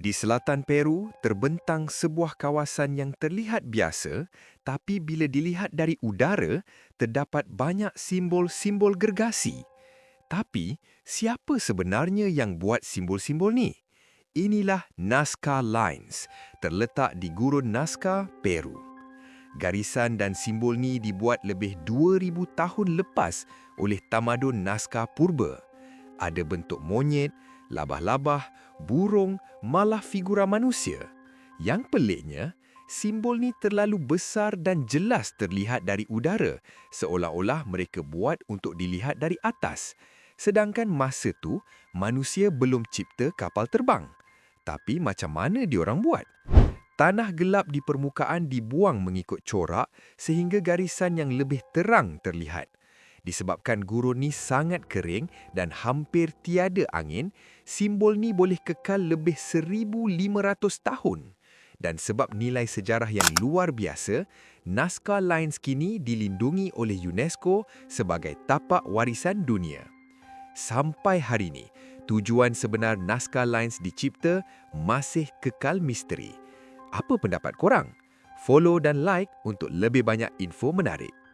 Di selatan Peru, terbentang sebuah kawasan yang terlihat biasa, tapi bila dilihat dari udara, terdapat banyak simbol-simbol gergasi. Tapi, siapa sebenarnya yang buat simbol-simbol ni? Inilah Nazca Lines, terletak di Gurun Nazca, Peru. Garisan dan simbol ni dibuat lebih 2,000 tahun lepas oleh tamadun Nazca Purba. Ada bentuk monyet, labah-labah, burung, malah figura manusia. Yang peliknya, simbol ni terlalu besar dan jelas terlihat dari udara, seolah-olah mereka buat untuk dilihat dari atas. Sedangkan masa tu, manusia belum cipta kapal terbang. Tapi macam mana diorang buat? Tanah gelap di permukaan dibuang mengikut corak sehingga garisan yang lebih terang terlihat. Disebabkan gurun ni sangat kering dan hampir tiada angin, simbol ni boleh kekal lebih 1,500 tahun. Dan sebab nilai sejarah yang luar biasa, Nazca Lines kini dilindungi oleh UNESCO sebagai tapak warisan dunia. Sampai hari ini, tujuan sebenar Nazca Lines dicipta masih kekal misteri. Apa pendapat korang? Follow dan like untuk lebih banyak info menarik.